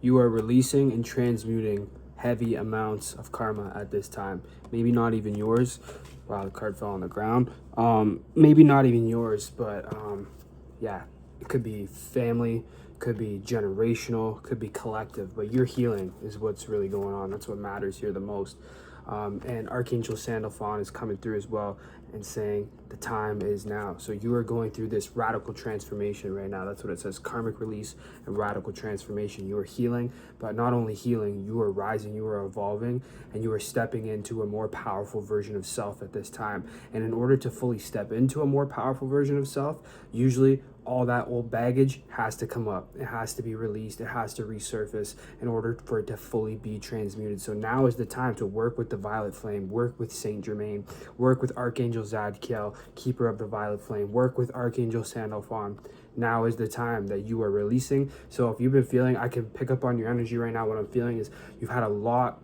You are releasing and transmuting heavy amounts of karma at this time. Maybe not even yours. Wow, the card fell on the ground. Maybe not even yours, but yeah, it could be family, could be generational, could be collective, but your healing is what's really going on. That's what matters here the most. And Archangel Sandalphon is coming through as well and saying the time is now. So you are going through this radical transformation right now. That's what it says, karmic release and radical transformation. You are healing, but not only healing, you are rising, you are evolving, and you are stepping into a more powerful version of self at this time. And in order to fully step into a more powerful version of self, usually all that old baggage has to come up. It has to be released. It has to resurface in order for it to fully be transmuted. So now is the time to work with the violet flame, work with Saint Germain, work with Archangel Zadkiel, keeper of the violet flame, work with Archangel Sandalphon. Now is the time that you are releasing. So if you've been feeling, I can pick up on your energy right now. What I'm feeling is you've had a lot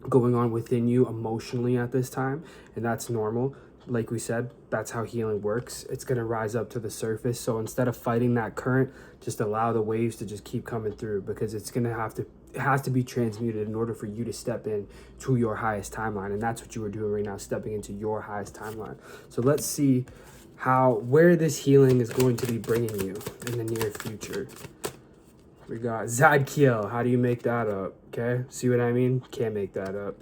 going on within you emotionally at this time, and that's normal. Like we said, that's how healing works. It's going to rise up to the surface. So instead of fighting that current, just allow the waves to just keep coming through, because it's going to have to, it has to be transmuted in order for you to step in to your highest timeline. And that's what you are doing right now, stepping into your highest timeline. So let's see where this healing is going to be bringing you in the near future. We got Zadkiel. How do you make that up? Okay, see what I mean? Can't make that up.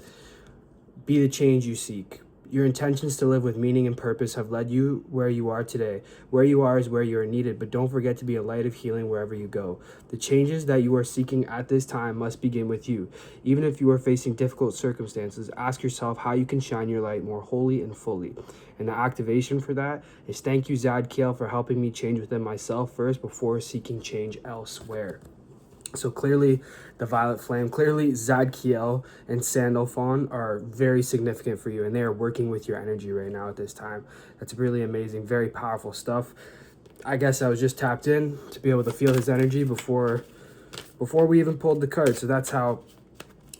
Be the change you seek. Your intentions to live with meaning and purpose have led you where you are today. Where you are is where you are needed, but don't forget to be a light of healing wherever you go. The changes that you are seeking at this time must begin with you. Even if you are facing difficult circumstances, ask yourself how you can shine your light more wholly and fully. And the activation for that is thank you, Zadkiel, for helping me change within myself first before seeking change elsewhere. So clearly the violet flame, clearly Zadkiel and Sandalphon are very significant for you, and they are working with your energy right now at this time. That's really amazing, very powerful stuff. I guess I was just tapped in to be able to feel his energy before we even pulled the card. So that's how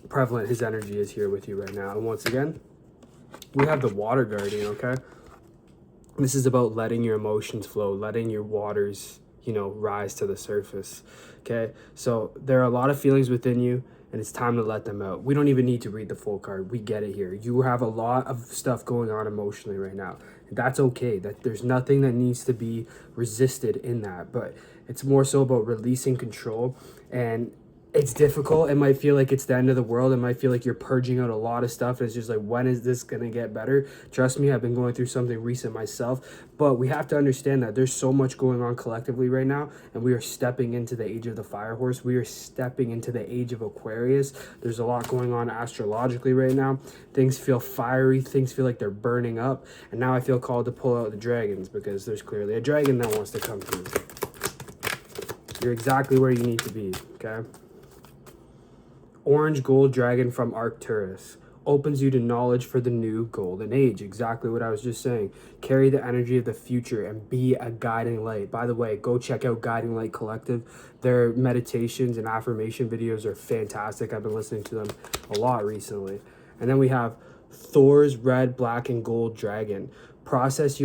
prevalent his energy is here with you right now. And once again, we have the water guardian, okay? This is about letting your emotions flow, letting your waters, rise to the surface. Okay, so there are a lot of feelings within you, and it's time to let them out. We don't even need to read the full card. We get it here. You have a lot of stuff going on emotionally right now. That's okay. That there's nothing that needs to be resisted in that, but it's more so about releasing control. And it's difficult. It might feel like it's the end of the world. It might feel like you're purging out a lot of stuff. It's just like, when is this going to get better? Trust me, I've been going through something recent myself. But we have to understand that there's so much going on collectively right now. And we are stepping into the age of the fire horse. We are stepping into the age of Aquarius. There's a lot going on astrologically right now. Things feel fiery. Things feel like they're burning up. And now I feel called to pull out the dragons, because there's clearly a dragon that wants to come through. You're exactly where you need to be, okay? Orange gold dragon from Arcturus opens you to knowledge for the new golden age. Exactly what I was just saying. Carry the energy of the future and be a guiding light. By the way, go check out Guiding Light Collective. Their meditations and affirmation videos are fantastic. I've been listening to them a lot recently. And then we have Thor's red, black, and gold dragon. Protects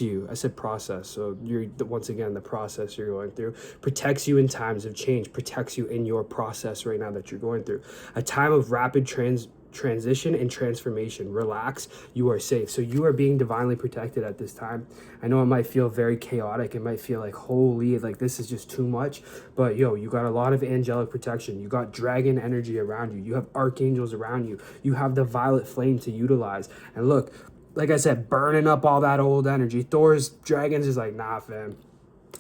you. I said process. So once again, the process you're going through protects you in times of change, protects you in your process right now that you're going through. A time of rapid transition and transformation. Relax, you are safe. So you are being divinely protected at this time. I know it might feel very chaotic. It might feel like, holy, like this is just too much. But you got a lot of angelic protection. You got dragon energy around you. You have archangels around you. You have the violet flame to utilize. And look, like I said, burning up all that old energy. Thor's dragons is like, nah, fam.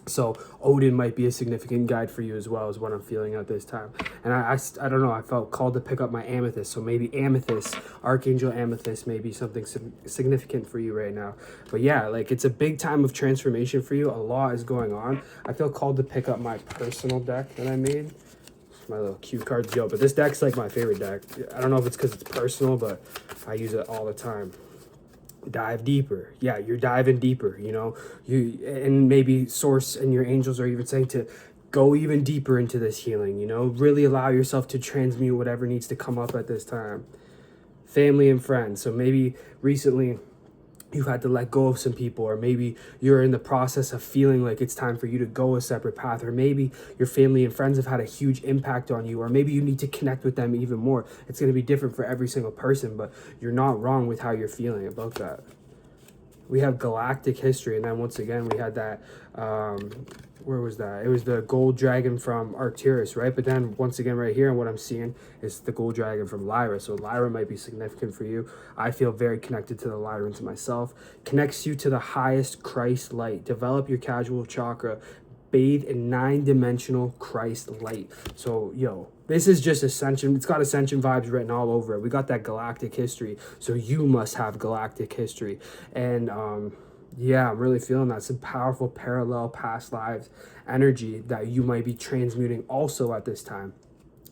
So Odin might be a significant guide for you as well, is what I'm feeling at this time. And I don't know, I felt called to pick up my amethyst. So maybe amethyst, Archangel Amethyst, may be something significant for you right now. But yeah, like it's a big time of transformation for you. A lot is going on. I feel called to pick up my personal deck that I made. My little cue cards, but this deck's like my favorite deck. I don't know if it's because it's personal, but I use it all the time. Dive deeper. Yeah, you're diving deeper, and maybe source and your angels are even saying to go even deeper into this healing, really allow yourself to transmute whatever needs to come up at this time. Family and friends. So maybe recently you've had to let go of some people, or maybe you're in the process of feeling like it's time for you to go a separate path, or maybe your family and friends have had a huge impact on you, or maybe you need to connect with them even more. It's going to be different for every single person, but you're not wrong with how you're feeling about that. We have galactic history, and then once again we had that where was that? It was the gold dragon from Arcturus, right? But then once again right here, and what I'm seeing is the gold dragon from Lyra. So Lyra might be significant for you. I feel very connected to the Lyra, to myself. Connects you to the highest Christ light. Develop your casual chakra. Bathe in 9-dimensional Christ light. So this is just ascension. It's got ascension vibes written all over it. We got that galactic history, so you must have galactic history. And yeah, I'm really feeling that. Some powerful parallel past lives energy that you might be transmuting also at this time.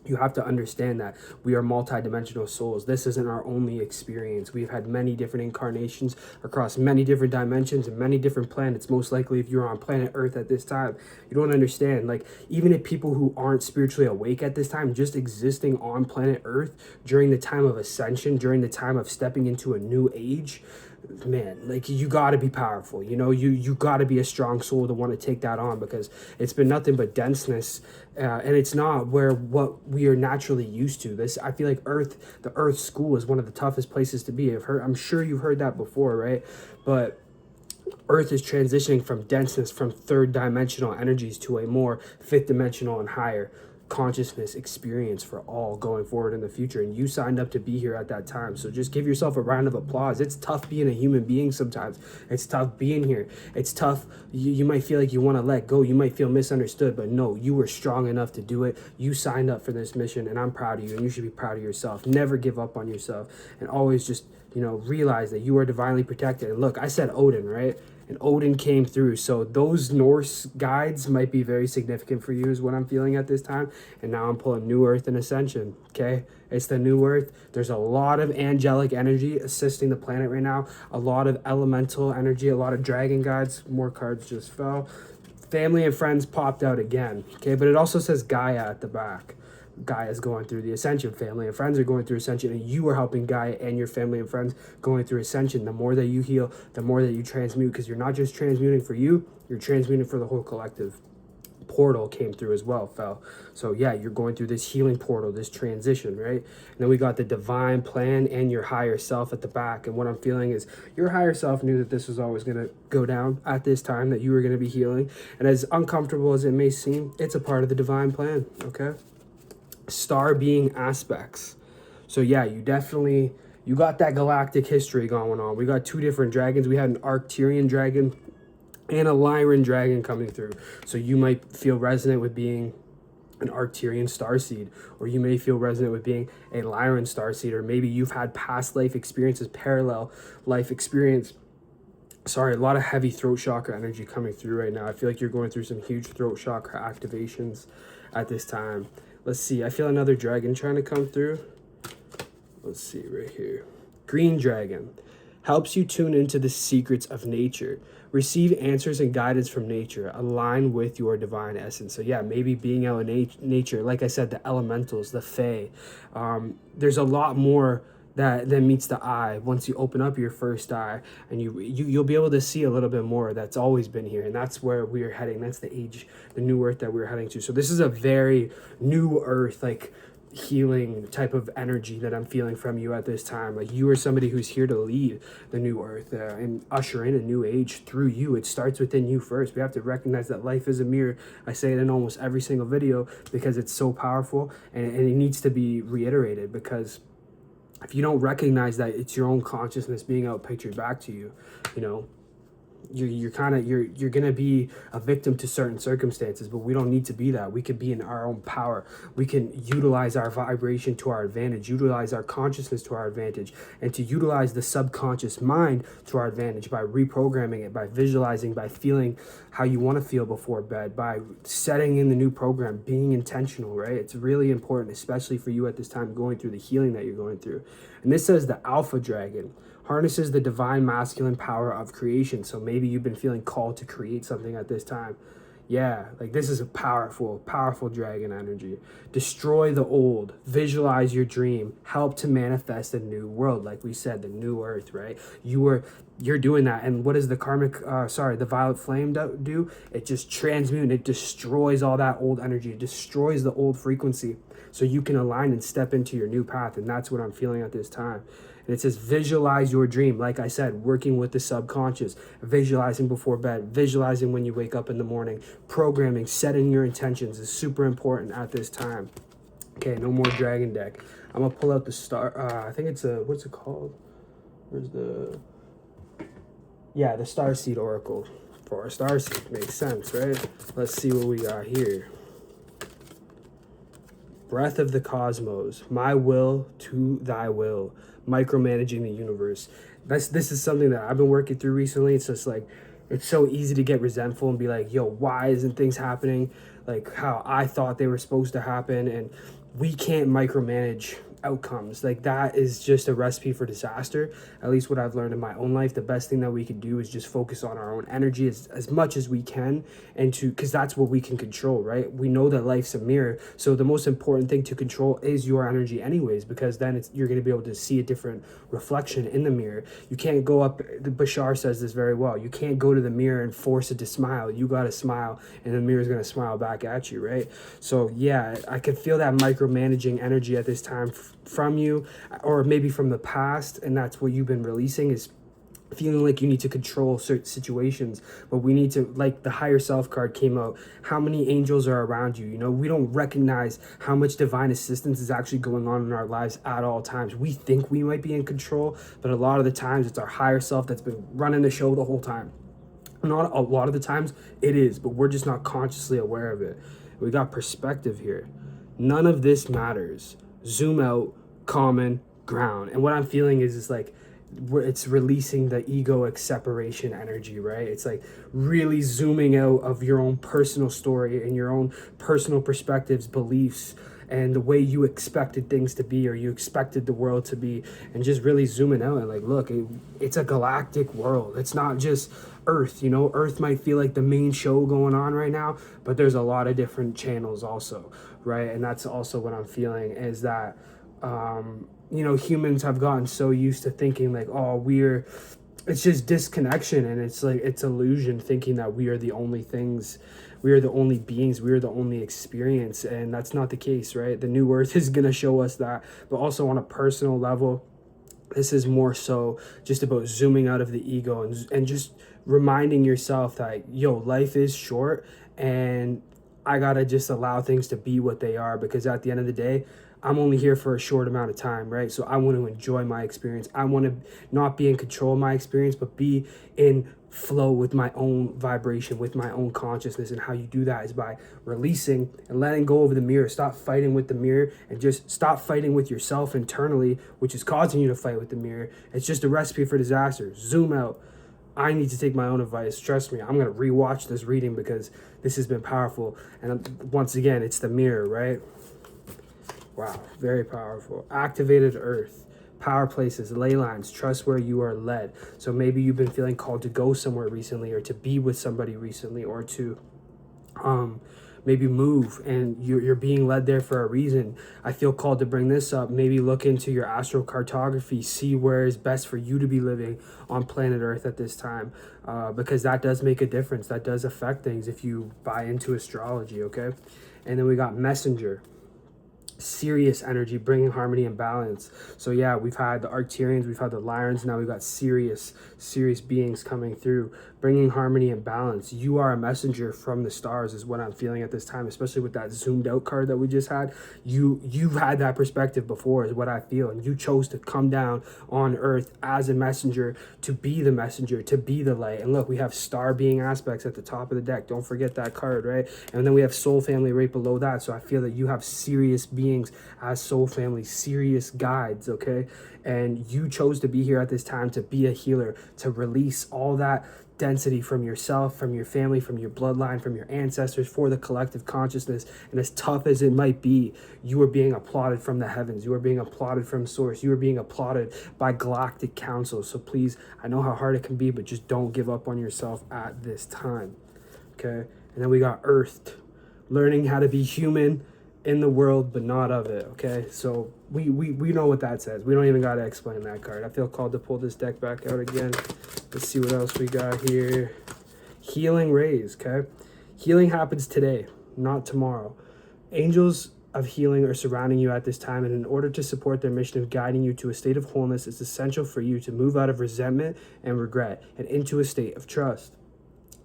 You have to understand that we are multidimensional souls. This isn't our only experience. We've had many different incarnations across many different dimensions and many different planets. Most likely, if you're on planet Earth at this time, you don't understand. Like, even if people who aren't spiritually awake at this time, just existing on planet Earth during the time of ascension, during the time of stepping into a new age, man, like, you got to be powerful. You got to be a strong soul to want to take that on, because it's been nothing but denseness, and it's not what we are naturally used to. This, I feel like the Earth school is one of the toughest places to be. I'm sure you've heard that before, right? But Earth is transitioning from denseness, from third dimensional energies, to a more fifth dimensional and higher consciousness experience for all going forward in the future. And you signed up to be here at that time, so just give yourself a round of applause. It's tough being a human being sometimes. It's tough being here. It's tough. You might feel like you want to let go. You might feel misunderstood, but no, you were strong enough to do it. You signed up for this mission, and I'm proud of you, and you should be proud of yourself. Never give up on yourself, and always just realize that you are divinely protected. And look, I said Odin, right? And Odin came through. So those Norse guides might be very significant for you, is what I'm feeling at this time. And now I'm pulling New Earth and Ascension, okay? It's the New Earth. There's a lot of angelic energy assisting the planet right now. A lot of elemental energy, a lot of dragon guides. More cards just fell. Family and friends popped out again, okay? But it also says Gaia at the back. Gaia's going through the ascension. Family and friends are going through ascension, and you are helping Gaia and your family and friends going through ascension. The more that you heal, the more that you transmute, because you're not just transmuting for you, you're transmuting for the whole collective. Portal came through as well, fell. So yeah, you're going through this healing portal, this transition, right? And then we got the divine plan and your higher self at the back. And what I'm feeling is your higher self knew that this was always going to go down at this time, that you were going to be healing. And as uncomfortable as it may seem, it's a part of the divine plan, okay? Star being aspects. So yeah, you got that galactic history going on. We got two different dragons. We had an Arcturian dragon and a Lyran dragon coming through. So you might feel resonant with being an Arcturian starseed, or you may feel resonant with being a Lyran starseed, or maybe you've had past life experiences, parallel life experience. Sorry, a lot of heavy throat chakra energy coming through right now. I feel like you're going through some huge throat chakra activations at this time. Let's see. I feel another dragon trying to come through. Let's see right here. Green dragon helps you tune into the secrets of nature. Receive answers and guidance from nature. Align with your divine essence. So yeah, maybe being out in nature. Like I said, the elementals, the fae. There's a lot more that meets the eye once you open up your first eye, and you'll be able to see a little bit more that's always been here. And that's where we're heading. That's the age, the new earth that we're heading to. So this is a very new earth, like healing type of energy that I'm feeling from you at this time. Like, you are somebody who's here to lead the new earth and usher in a new age through you. It starts within you first. We have to recognize that life is a mirror. I say it in almost every single video because it's so powerful, and it needs to be reiterated, because if you don't recognize that it's your own consciousness being outpictured back to you, you're gonna be a victim to certain circumstances. But we don't need to be that. We can be in our own power. We can utilize our vibration to our advantage, utilize our consciousness to our advantage, and to utilize the subconscious mind to our advantage by reprogramming it, by visualizing, by feeling how you want to feel before bed, by setting in the new program, being intentional, right? It's really important, especially for you at this time, going through the healing that you're going through. And this says the alpha dragon harnesses the divine masculine power of creation. So maybe you've been feeling called to create something at this time. Yeah, like this is a powerful, powerful dragon energy. Destroy the old, visualize your dream, help to manifest a new world. Like we said, the new earth, right? You're doing that. And what does the the violet flame do? It just transmutes, it destroys all that old energy, it destroys the old frequency so you can align and step into your new path. And that's what I'm feeling at this time. And it says, visualize your dream. Like I said, working with the subconscious, visualizing before bed, visualizing when you wake up in the morning, programming, setting your intentions is super important at this time. Okay, no more dragon deck. I'm going to pull out the star. I think it's what's it called? Where's the... Yeah, the Starseed Oracle. For our Starseed. Makes sense, right? Let's see what we got here. Breath of the cosmos, my will to thy will, micromanaging the universe. This is something that I've been working through recently. It's just like, it's so easy to get resentful and be like, yo, why isn't things happening like how I thought they were supposed to happen? And we can't micromanage outcomes. Like that is just a recipe for disaster. At least what I've learned in my own life, the best thing that we can do is just focus on our own energy as much as we can, and because that's what we can control, right? We know that life's a mirror, so the most important thing to control is your energy anyways, because then you're going to be able to see a different reflection in the mirror. You can't go up, Bashar says this very well, you can't go to the mirror and force it to smile. You got to smile and the mirror's going to smile back at you, right? So yeah, I can feel that micromanaging energy at this time from you, or maybe from the past, and that's what you've been releasing, is feeling like you need to control certain situations. But we need to, like the higher self card came out, how many angels are around you? You know, we don't recognize how much divine assistance is actually going on in our lives at all times. We think we might be in control, but a lot of the times it's our higher self that's been running the show the whole time. Not a lot of the times it is, but we're just not consciously aware of it. We got perspective here. None of this matters. Zoom out, common ground. And what I'm feeling is like, it's releasing the egoic separation energy, right? It's like really zooming out of your own personal story and your own personal perspectives, beliefs, and the way you expected things to be, or you expected the world to be, and just really zooming out and like, look, it's a galactic world. It's not just Earth, you know. Earth might feel like the main show going on right now, but there's a lot of different channels also, right? And that's also what I'm feeling, is that you know, humans have gotten so used to thinking like, oh, it's just disconnection, and it's like, it's illusion, thinking that we are the only things, we are the only beings, we are the only experience, and that's not the case, right? The new earth is going to show us that. But also on a personal level, this is more so just about zooming out of the ego and just reminding yourself that, yo, life is short, and I gotta just allow things to be what they are, because at the end of the day, I'm only here for a short amount of time, right? So I want to enjoy my experience. I want to not be in control of my experience, but be in flow with my own vibration, with my own consciousness. And how you do that is by releasing and letting go of the mirror. Stop fighting with the mirror, and just stop fighting with yourself internally, which is causing you to fight with the mirror. It's just a recipe for disaster. Zoom out. I need to take my own advice. Trust me, I'm going to rewatch this reading because this has been powerful. And once again, it's the mirror, right? Wow, very powerful. Activated earth, power places, ley lines, trust where you are led. So maybe you've been feeling called to go somewhere recently, or to be with somebody recently, or to maybe move, and you're being led there for a reason. I feel called to bring this up. Maybe look into your astrocartography, see where is best for you to be living on planet Earth at this time, because that does make a difference. That does affect things if you buy into astrology, okay? And then we got messenger. Serious energy, bringing harmony and balance. So yeah, we've had the Arcturians, we've had the Lyrians, now we've got serious beings coming through, bringing harmony and balance. You are a messenger from the stars is what I'm feeling at this time, especially with that zoomed out card that we just had. You've had that perspective before is what I feel, and you chose to come down on earth as a messenger, to be the messenger, to be the light. And look, we have star being aspects at the top of the deck. Don't forget that card, right? And then we have soul family right below that. So I feel that you have serious beings as soul family, serious guides, okay? And you chose to be here at this time to be a healer, to release all that density from yourself, from your family, from your bloodline, from your ancestors, for the collective consciousness. And as tough as it might be, you are being applauded from the heavens. You are being applauded from source. You are being applauded by galactic council. So please, I know how hard it can be, but just don't give up on yourself at this time, okay? And then we got earthed, learning how to be human in the world but not of it. Okay, so we know what that says. We don't even got to explain that card. I feel called to pull this deck back out again. Let's see what else we got here. Healing rays. Okay, healing happens today, not tomorrow. Angels of healing are surrounding you at this time, and in order to support their mission of guiding you to a state of wholeness, it's essential for you to move out of resentment and regret and into a state of trust.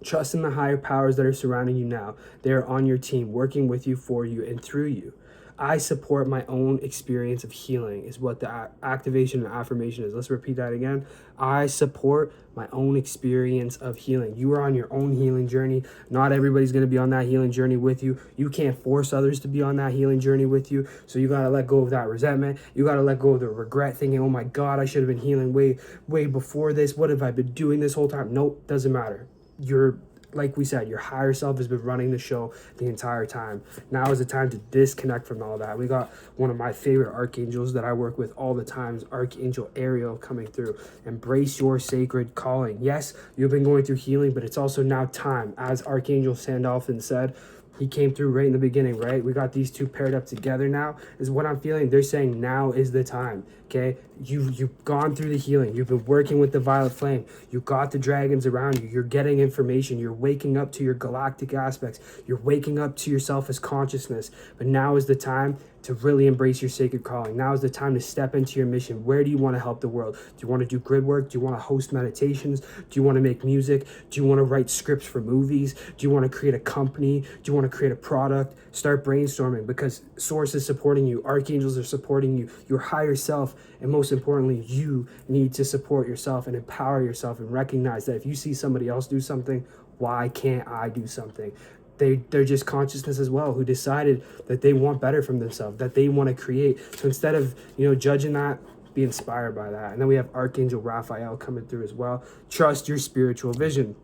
Trust in the higher powers that are surrounding you now. They are on your team, working with you, for you, and through you. I support my own experience of healing is what the activation and affirmation is. Let's repeat that again. I support my own experience of healing. You are on your own healing journey. Not everybody's going to be on that healing journey with you. You can't force others to be on that healing journey with you. So you got to let go of that resentment. You got to let go of the regret, thinking, oh my God, I should have been healing way before this. What have I been doing this whole time? Nope, doesn't matter. You're, like we said, your higher self has been running the show the entire time. Now is the time to disconnect from all that. We got one of my favorite archangels that I work with all the time, Archangel Ariel, coming through. Embrace your sacred calling. Yes, you've been going through healing, but it's also now time. As Archangel Sandalphon said, he came through right in the beginning, right? We got these two paired up together now, is what I'm feeling. They're saying now is the time, okay? You've gone through the healing. You've been working with the violet flame. You got the dragons around you. You're getting information. You're waking up to your galactic aspects. You're waking up to yourself as consciousness. But now is the time to really embrace your sacred calling. Now is the time to step into your mission. Where do you want to help the world? Do you want to do grid work? Do you want to host meditations? Do you want to make music? Do you want to write scripts for movies? Do you want to create a company? Do you want to create a product? Start brainstorming, because Source is supporting you. Archangels are supporting you. Your higher self, and most importantly, you need to support yourself and empower yourself and recognize that if you see somebody else do something, why can't I do something? They're just consciousness as well, who decided that they want better from themselves, that they want to create. So instead of, judging that, be inspired by that. And then we have Archangel Raphael coming through as well. Trust your spiritual vision.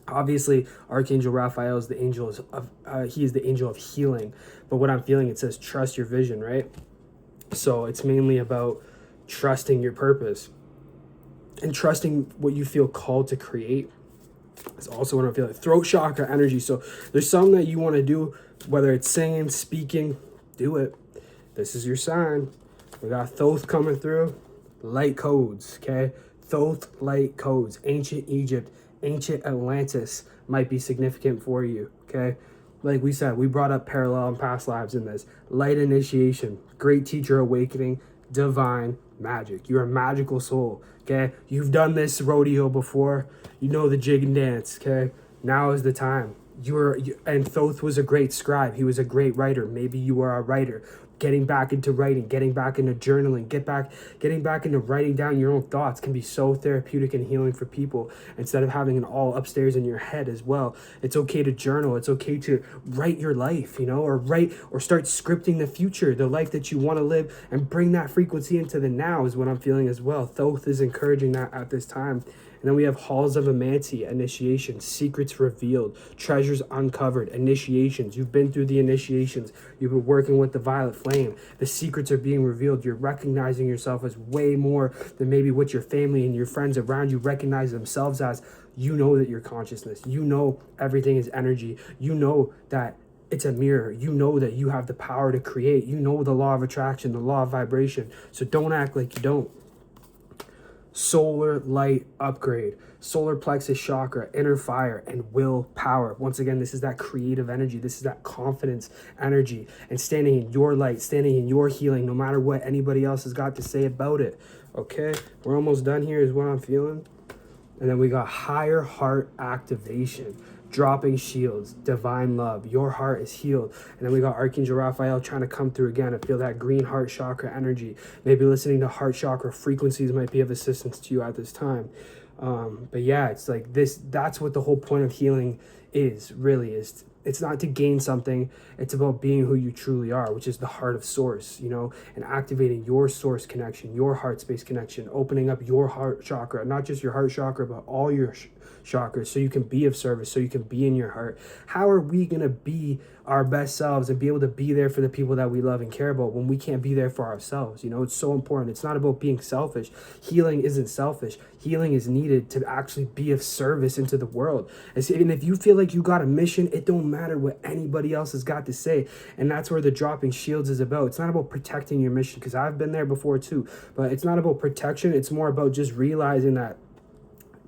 Obviously, Archangel Raphael is the angel of he is the angel of healing. But what I'm feeling, it says trust your vision, right? So it's mainly about trusting your purpose and trusting what you feel called to create. It's also what I'm feeling. Throat chakra energy. So there's something that you want to do, whether it's singing, speaking, do it. This is your sign. We got Thoth coming through. Light codes, okay? Thoth light codes. Ancient Egypt, ancient Atlantis might be significant for you, okay? Like we said, we brought up parallel and past lives in this. Light initiation, great teacher awakening, divine magic. You're a magical soul, okay? You've done this rodeo before. You know the jig and dance, okay? Now is the time. And Thoth was a great scribe. He was a great writer. Maybe you are a writer. Getting back into writing, getting back into journaling, getting back into writing down your own thoughts can be so therapeutic and healing for people, instead of having it all upstairs in your head as well. It's okay to journal. It's okay to write your life, or start scripting the future, the life that you want to live, and bring that frequency into the now is what I'm feeling as well. Thoth is encouraging that at this time. And then we have Halls of Amanti, initiation, secrets revealed, treasures uncovered, initiations. You've been through the initiations. You've been working with the violet flame. The secrets are being revealed. You're recognizing yourself as way more than maybe what your family and your friends around you recognize themselves as. You know that you're consciousness. You know everything is energy. You know that it's a mirror. You know that you have the power to create. You know the law of attraction, the law of vibration. So don't act like you don't. Solar light upgrade, solar plexus chakra, inner fire, and will power. Once again, this is that creative energy. This is that confidence energy, and standing in your light, standing in your healing, no matter what anybody else has got to say about it. Okay, we're almost done here is what I'm feeling. And then we got higher heart activation, dropping shields, divine love. Your heart is healed. And then we got Archangel Raphael trying to come through again and feel that green heart chakra energy. Maybe listening to heart chakra frequencies might be of assistance to you at this time. But yeah, it's like this. That's what the whole point of healing is, really, is. It's not to gain something. It's about being who you truly are, which is the heart of source, and activating your source connection, your heart space connection, opening up your heart chakra, not just your heart chakra, but all your chakra, so you can be of service, so you can be in your heart. How are we going to be our best selves and be able to be there for the people that we love and care about when we can't be there for ourselves? You know, it's so important. It's not about being selfish. Healing isn't selfish. Healing is needed to actually be of service into the world. And if you feel like you got a mission, it don't matter what anybody else has got to say. And that's where the dropping shields is about. It's not about protecting your mission, because I've been there before too, but it's not about protection. It's more about just realizing that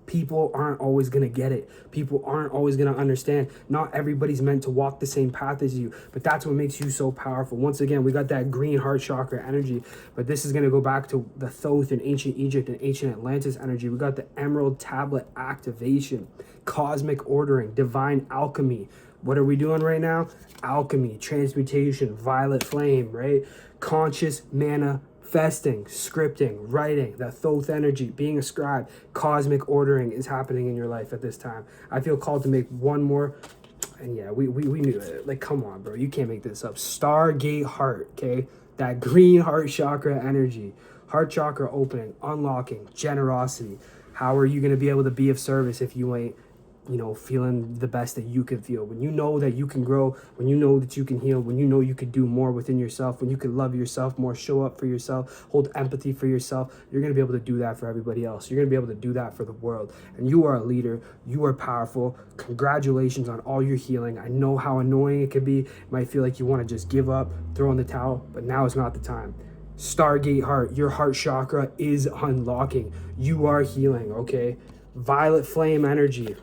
people aren't always going to get it. People aren't always going to understand. Not everybody's meant to walk the same path as you, but that's what makes you so powerful. Once again, we got that green heart chakra energy, but this is going to go back to the Thoth in ancient Egypt and ancient Atlantis energy. We got the emerald tablet activation, cosmic ordering, divine alchemy. What are we doing right now? Alchemy, transmutation, violet flame, right? Conscious manifesting, scripting, writing, that Thoth energy, being a scribe, cosmic ordering is happening in your life at this time. I feel called to make one more, and yeah, we knew it. Like, come on, bro, you can't make this up. Stargate heart, okay? That green heart chakra energy, heart chakra opening, unlocking, generosity. How are you going to be able to be of service if you ain't, you know, feeling the best that you can feel? When you know that you can grow, when you know that you can heal, when you know you can do more within yourself, when you can love yourself more, show up for yourself, hold empathy for yourself, you're going to be able to do that for everybody else. You're going to be able to do that for the world. And you are a leader. You are powerful. Congratulations on all your healing. I know how annoying it can be. It might feel like you want to just give up, throw in the towel, but now is not the time. Stargate heart, your heart chakra is unlocking. You are healing, okay? Violet flame energy.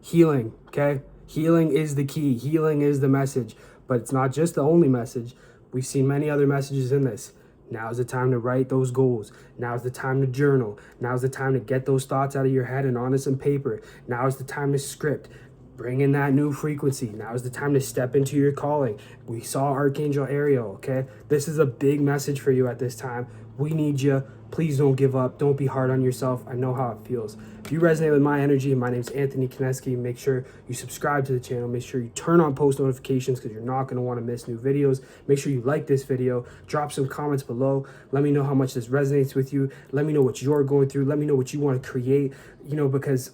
Healing, okay? Healing is the key. Healing is the message, but it's not just the only message. We've seen many other messages in this. Now's the time to write those goals. Now's the time to journal. Now's the time to get those thoughts out of your head and onto some paper. Now's the time to script. Bring in that new frequency. Now's the time to step into your calling. We saw Archangel Ariel, okay? This is a big message for you at this time. We need you. Please don't give up. Don't be hard on yourself. I know how it feels. If you resonate with my energy, my name's Anthony Kineski. Make sure you subscribe to the channel. Make sure you turn on post notifications, because you're not going to want to miss new videos. Make sure you like this video. Drop some comments below. Let me know how much this resonates with you. Let me know what you're going through. Let me know what you want to create, you know, because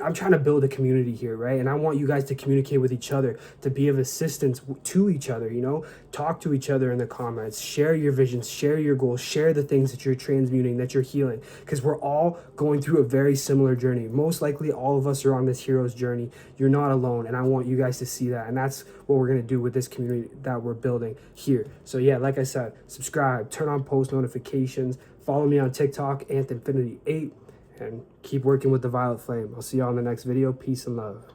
I'm trying to build a community here, right? And I want you guys to communicate with each other, to be of assistance to each other, you know? Talk to each other in the comments. Share your visions, share your goals, share the things that you're transmuting, that you're healing, because we're all going through a very similar journey. Most likely all of us are on this hero's journey. You're not alone, and I want you guys to see that. And that's what we're going to do with this community that we're building here. So yeah, like I said, subscribe, turn on post notifications, follow me on TikTok, Anthonfinity8. And keep working with the violet flame. I'll see you all in the next video. Peace and love.